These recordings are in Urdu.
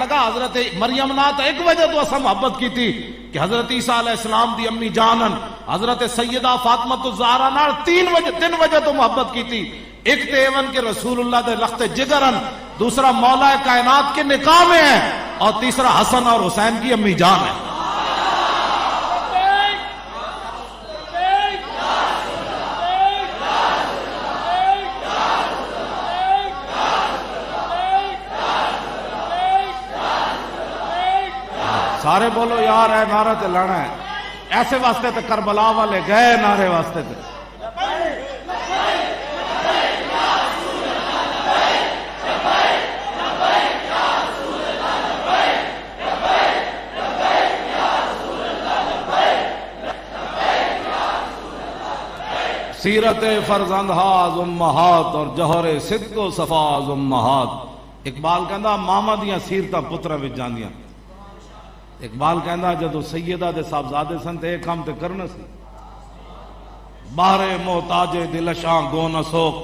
لگا حضرت مریم نات ایک وجہ تو اسا محبت کی تھی کہ حضرت عیسیٰ علیہ السلام دی امی جانن حضرت سیدہ فاطمہ الزہرا نال تین وجہ تو محبت کی تھی. ایک تے ایون کے رسول اللہ دے لخت جگرن، دوسرا مولا کائنات کے نکاح میں ہے، اور تیسرا حسن اور حسین کی امی جان ہے. سارے بولو یار ہے نعرہ تے لانا ہے. ایسے واسطے تے کربلا والے گئے نعرے واسطے تے. سیرت فرزندہاز امہات اور جوہر صدق و صفاز امہات. اقبال کہندا ماما دیاں سیرتاں پتراں وچ جاندیاں. اقبال کہندا جدو سیدہ دے صاحبزادے سن تے ایک کام تے کرنا سی. باہر محتاج دلشاں گو نہ سوک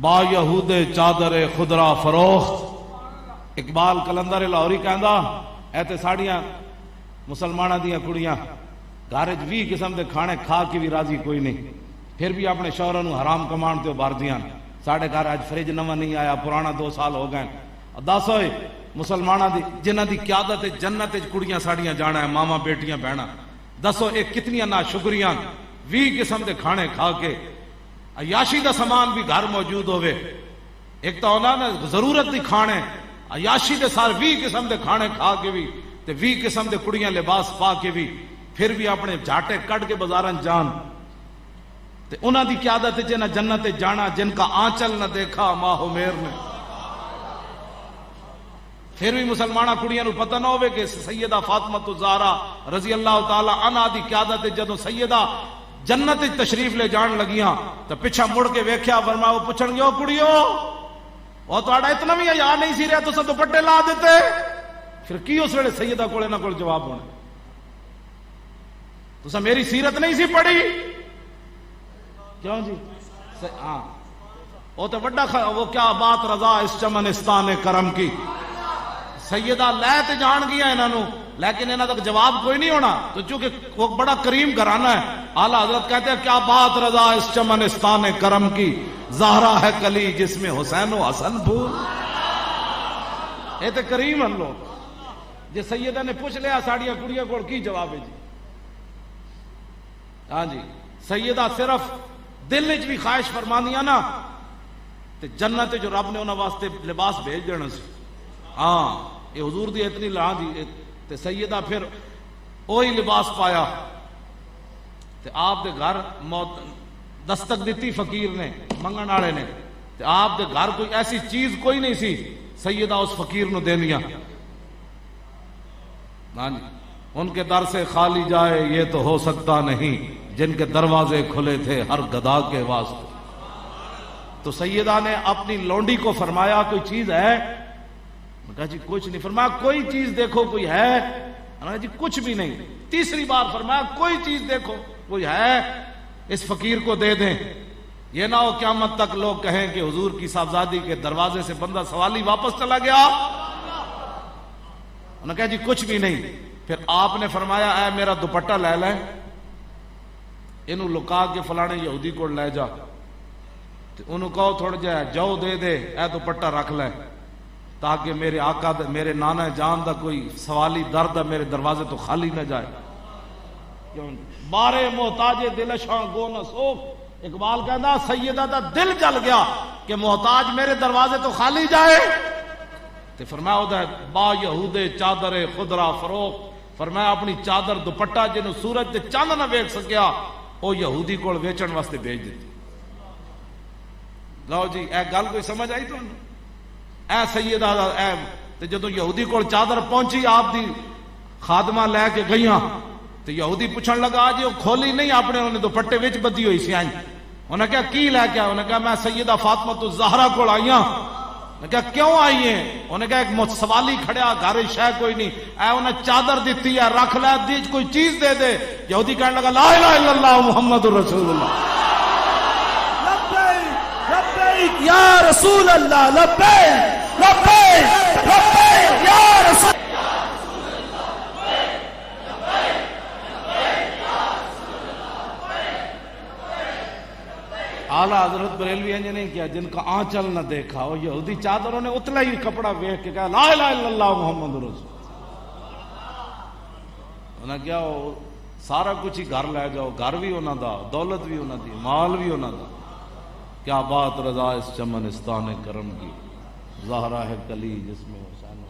با یہود چادر خدرا فروخت. اقبال کلندر لاہوری کہندا اے تے ساڑیاں مسلماناں دیاں کڑیاں گھر وچ 20 قسم دے کھانے کھا کے بھی راضی کوئی نہیں، پھر بھی اپنے شوہراں نوں حرام کمان تے بار دیاں. ساڈے گھر اج فریج نواں نہیں آیا، پرانا 2 سال ہو گئے. دس ہوئے مسلماناں دی جنہاں دی قیادت جنت وچ کڑیاں ساڑیاں جانا ہے، ماما بیٹیاں بہناں. دسو ایک کتنیاں ناشکریاں 20 قسم دے کھانے کھا کے عیاشی دا سامان بھی گھر موجود ہوئے. ایک تو انہاں نے ضرورت دی کھانے عیاشی دے سارے 20 قسم دے کھانے کھا کے بھی تے 20 قسم دے کڑیاں لباس پا کے بھی پھر بھی اپنے جھاٹے کٹ کے بازاراں جان. تے انہاں دی قیادت جنہاں جنت جانا جن کا آنچل نہ دیکھا ماہ میر نے. پھر بھی مسلمانہ کڑیاں نو پتہ نہ ہوئے کہ سیدہ فاطمہ الزہرا رضی اللہ تعالی عنہا دی قیادت جدو سیدہ جنت تشریف لے جان لگیاں تو پیچھا مڑ کے ویکھیا فرمایا وہ پوچھن گے او کڑیو او تہاڈا اتنا بھی حیا نہیں سی رہا تساں دوپٹے لا دیتے. پھر کی اس ویلے سیدہ کول انہاں کول جواب ہونا تساں میری سیرت نہیں سی پڑھی کیوں جی؟ ہاں وہ تو بڑا وہ کیا بات رضا اس چمنستان کرم کی. سیدہ لے تے جان گیا انہاں نو لیکن انہاں تک جواب کوئی نہیں ہونا. تو چونکہ وہ بڑا کریم گھرانہ ہے، اعلیٰ حضرت کہتے ہیں کیا بات رضا اس چمنستان کرم کی، زہرا ہے کلی جس میں حسین و حسن پھول. یہ تے کریم ہن لوگ. جی سیدہ نے پوچھ لیا ساڑیاں کڑیاں کول کی جواب ہے جی؟ ہاں جی سیدہ صرف دل وچ بھی خواہش فرمانیاں نا تے جنت جو رب نے انہاں واسطے لباس بھیج دینا سی. ہاں یہ حضور دی اتنی لا دی تے سیدہ پھر وہی لباس پایا تے آپ دے گھر موت دستک دیتی فقیر نے منگن والے نے تے آپ دے گھر کوئی ایسی چیز کوئی نہیں سی سیدہ اس فقیر نو دینیاں. ان کے در سے خالی جائے یہ تو ہو سکتا نہیں جن کے دروازے کھلے تھے ہر گدھا کے واسطے. تو سیدہ نے اپنی لونڈی کو فرمایا کوئی چیز ہے؟ کہا جی کچھ نہیں. فرمایا کوئی چیز دیکھو کوئی ہے؟ کہا جی کچھ بھی نہیں. تیسری بار فرمایا کوئی چیز دیکھو کوئی ہے اس فقیر کو دے دیں. یہ نہ ہو قیامت تک لوگ کہیں کہ حضور کی صاحبزادی کے دروازے سے بندہ سوالی واپس چلا گیا. انہوں نے کہا جی کچھ بھی نہیں. پھر آپ نے فرمایا اے میرا دوپٹہ لے لیں انہوں لکا کے فلانے یہودی کو لے جا انہوں کہو تھوڑا جا جو دے دے اے دوپٹہ رکھ لے تاکہ میرے آقا میرے نانا جان دا کوئی سوالی درد میرے دروازے تو خالی نہ جائے. بارے محتاج دلشاں گو نہ سوک. اقبال کہنا سیدہ دا دل جل گیا کہ محتاج میرے دروازے تو خالی جائے. تے فرمایا ہوتا ہے با یہود چادر خدرا فروخت. فرمایا اپنی چادر دوپٹہ جنہوں سورج تے چاند نہ ویکھ سکیا او یہودی کو ویچن واسطے بھیج دیتی. لو جی اے گل کوئی سمجھ آئی تو اے سیدہ اے تے جدوں یہودی کو چادر پہنچی آپ دی خادمہ لے کے گئیاں تو یہودی پوچھن لگا جی وہ کھولی نہیں اپنے انہوں نے دوپٹے وچ بدی ہوئی سی. انہوں نے کہا کی لے کے؟ انہوں نے کہا میں سیدہ فاطمہ الزہرا کو آئیاں. نے کہا کیوں آئی ہیں؟ انہوں نے کہا ایک سوالی کھڑیا گھر شے کوئی نہیں اے انہیں چادر دیتی ہے رکھ لے دیج کوئی چیز دے دے. یہودی کہنے لگا لا الہ الا اللہ محمد الرسول اللہ. لبیک یا رسول اللہ لبیک لبیک لبیک یا اعلیٰ حضرت بریلوی نے نہیں کیا جن کا آنچل نہ دیکھا، وہ یہودی چادروں نے اتلا ہی کپڑا ویکھ کے کہا لا الہ الا اللہ محمد رسول انہاں کیا سارا کچھ ہی گھر لے جاؤ، گھر بھی انہاں دا، دولت بھی انہاں دی، مال بھی انہاں دا. کیا بات رضا اس چمنستان کرم کی، زہرا ہے کلی جس میں حسین